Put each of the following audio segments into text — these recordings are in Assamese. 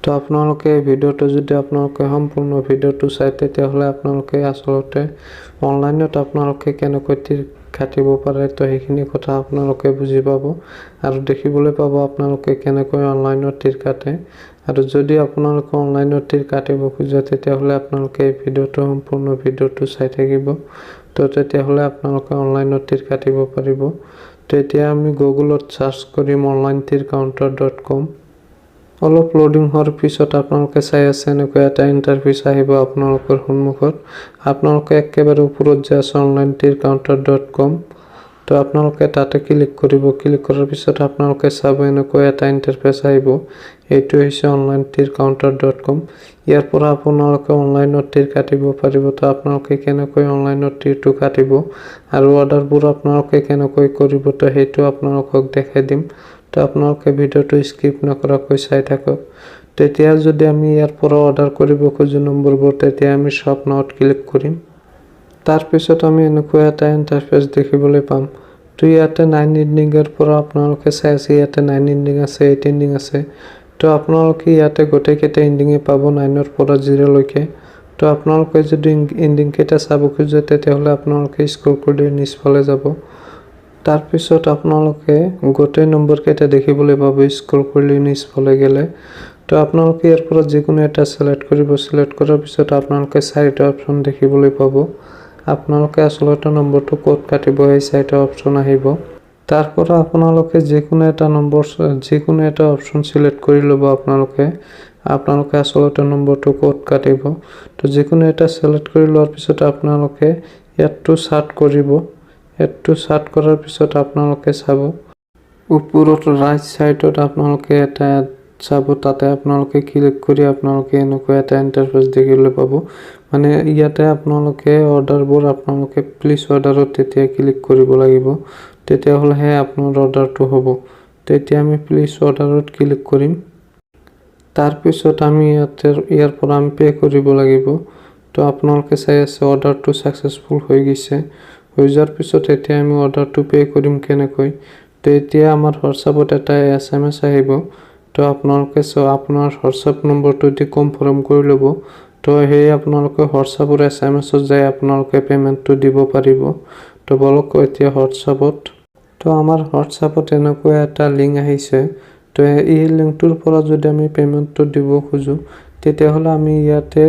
তো আপোনালোকে এই ভিডিওটো যদি আপোনালোকে সম্পূৰ্ণ ভিডিওটো চাই তেতিয়াহ'লে আপোনালোকে আসলতে অনলাইনত আপোনালোকে কেনেকৈ তীৰ কাটিব পাৰে তো সেইখিনি কথা আপোনালোকে বুজি পাব আৰু দেখিবলৈ পাব আপোনালোকে কেনেকৈ অনলাইনত তীৰ কাটে আৰু যদি আপোনালোকে অনলাইনত তীৰ কাটিব খোজে তেতিয়াহ'লে আপোনালোকে এই ভিডিওটো সম্পূৰ্ণ ভিডিওটো চাই থাকিব তো তেতিয়াহ'লে আপোনালোকে অনলাইনত তীৰ কাটিব পাৰিব তো এতিয়া আমি গুগলত সাৰ্চ কৰিম onlinetircounter.com অলপ লোডিং হোৱাৰ পিছত আপোনালোকে চাই আছে এনেকৈ এটা ইন্টাৰফেস আহিব আপোনালোকৰ সন্মুখত আপোনালোকে একেবাৰে ওপৰত যে আছে onlinetircounter.com তো আপোনালোকে তাতে ক্লিক কৰিব ক্লিক কৰাৰ পিছত আপোনালোকে চাব এনেকৈ এটা ইন্টাৰফেস আহিব এইটো হৈছে onlinetircounter.com ইয়াৰ পৰা আপোনালোকে অনলাইনত তীৰ কাটিব পাৰিব তো আপোনালোকে কেনেকৈ অনলাইনত তীৰটো কাটিব আৰু অৰ্ডাৰবোৰ আপোনালোকে কেনেকৈ কৰিব তো হেতু আপোনালোকক দেখাই দিম তো আপোনালোকে ভিডিওটো স্কিপ নকৰাকৈ চাই থাকক তেতিয়া যদি আমি ইয়াৰ পৰা অৰ্ডাৰ কৰিব খোজো নম্বৰবোৰ তেতিয়া আমি শপ নাওত ক্লিক কৰিম তাৰ পিছত আমি এনেকৈ এটা ইন্টাৰফেস দেখিবলৈ পাম তো ইয়াতে 9 এন্ডিংৰ পৰা আপোনালোকে চাই আছে ইয়াতে 9 এন্ডিং আছে 8 এন্ডিং আছে তো আপোনালোকে ইয়াতে গোটেই কেইটা এন্ডিংে পাব 9 ৰ পৰা 0 লৈকে তো আপোনালোকে যদি এন্ডিং কেইটা চাব খোজে তেতিয়াহ'লে আপোনালোকে স্ক্ৰল কৰি নিচফালে যাব তাৰ পিছত আপোনালোকে গোটেই নম্বৰ কেইটা দেখিবলৈ পাব স্ক্ৰল কৰি নিচফালে গেলে তো আপোনালোকে ইয়াৰ পৰা যিকোনো এটা সিলেক্ট কৰিব সিলেক্ট কৰাৰ পিছত আপোনালোকে চাৰিটা অপচন দেখিবলৈ পাব আপোনালোকে আসলতে নম্বৰটো কোড কাটিব এই চাৰিটা অপচন আহিব তাৰ পৰা আপোনালোকে যিকোনো এটা অপচন সিলেক্ট কৰি ল'ব আপোনালোকে আসলতে নম্বৰটো কোড কাটিব তো যিকোনো এটা সিলেক্ট কৰি লোৱাৰ পিছত আপোনালোকে ইয়াতটো সাৰ্চ কৰিব এটো সাৰ্চ কৰাৰ পিছত আপোনালোকে চাব ওপৰত ৰাইট সাইডত আপোনালোকে এটা চাব তাতে আপোনালোকে ক্লিক কৰি আপোনালোকে এনেকৈ এটা ইন্টাৰফেস দেখিবলৈ পাব মানে ইয়াতে আপোনালোকে অৰ্ডাৰবোৰ আপোনালোকে প্লিজ অৰ্ডাৰত তেতিয়া ক্লিক কৰিব লাগিব তেতিয়া হ'লেহে আপোনাৰ অৰ্ডাৰটো হ'ব তেতিয়া আমি প্লিজ অৰ্ডাৰত ক্লিক কৰিম তাৰ পিছত আমি ইয়াৰ পৰা আমি পে কৰিব লাগিব তো আপোনালোকে চাই আছে অৰ্ডাৰটো সাকসেসফুল হৈ গৈছে হৈ যোৱাৰ পিছত এতিয়া আমি অৰ্ডাৰটো পে কৰিম কেনেকৈ তো এতিয়া আমাৰ হোৱাটছআপত এটা এসএমএস আহিব তো আপোনালোকে আপোনাৰ হোৱাটছআপ নম্বৰটো দি কনফাৰ্ম কৰি ল'ব তো হেই আপোনালোকে হোৱাটছআপৰ এসএমএছত যায় আপোনালোকে পেমেন্টটো দিব পাৰিব তো বলক এতিয়া হোৱাটছআপত তো আমাৰ হোৱাটছআপত এনেকৈ এটা লিংক আহিছে তো এই লিংকটোৰ পৰা যদি আমি পেমেন্টটো দিব খোজো তেতিয়াহ'লে আমি ইয়াতে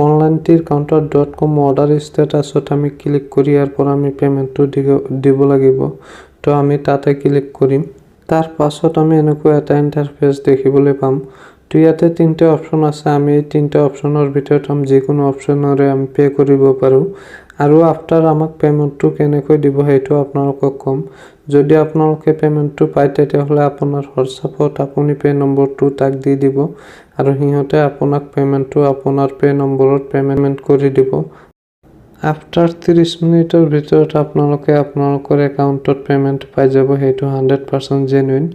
onlinetircounter.com অৰ্ডাৰ ষ্টেটাছত আমি ক্লিক কৰি ইয়াৰ পৰা আমি পেমেন্টটো দিব লাগিব তো আমি তাতে ক্লিক কৰিম তাৰ পাছত আমি এনেকৈ এটা ইন্টাৰফেস দেখিবলৈ পাম তো ইয়াতে তিনটা অপচন আছে আমি এই তিনটা অপচনৰ ভিতৰত যিকোনো অপচনৰে আমি পে কৰিব পাৰো আৰু আফটাৰ আমাক পেমেন্টটো কেনেকৈ দিব হেতু আপোনালোকক কম যদি আপোনালোকে পেমেন্টটো পায় তেতিয়াহ'লে আপোনাৰ হোৱাটছআপত আপুনি পে নম্বৰটো তাক দি দিব আৰু হিহঁতে আপোনাক পেমেন্টটো আপোনাৰ পে নম্বৰত পেমেন্ট কৰি দিব আফটাৰ 30 মিনিটৰ ভিতৰত আপোনালোকে আপোনালোকৰ একাউণ্টত পেমেন্ট পাই যাব হেতু 100% জেনুইন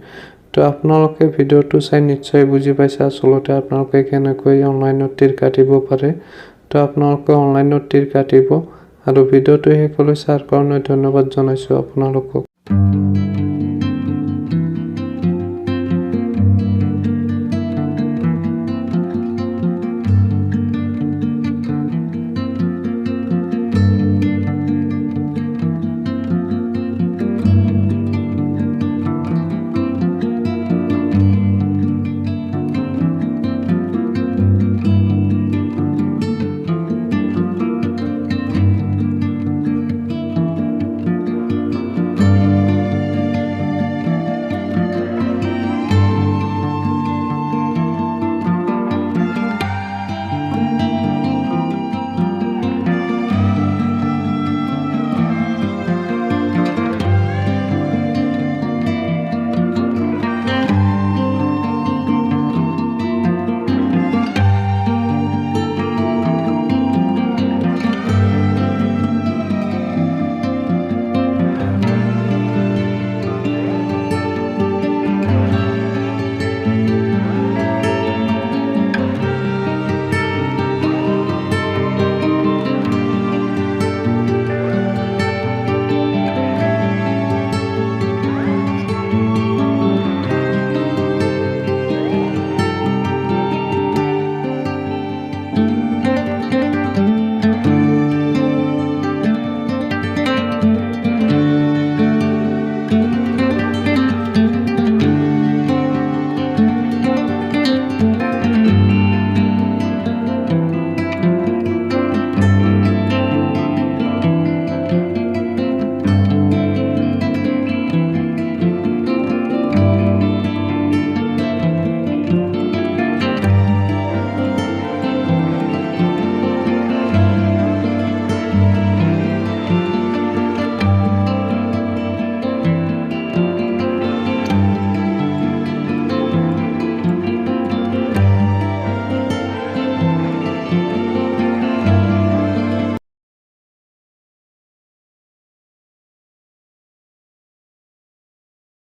তো আপোনালোকে ভিডিওটো চাই নিশ্চয় বুজি পাইছে আসলতে আপোনালোকে কেনেকৈ অনলাইনত তীৰ কাটিব পাৰে তো আপোনালোকে অনলাইনত তীৰ কাটিব আৰু ভিডিওটো শেষলৈ চাৰ কাৰণে ধন্যবাদ জনাইছো আপোনালোকক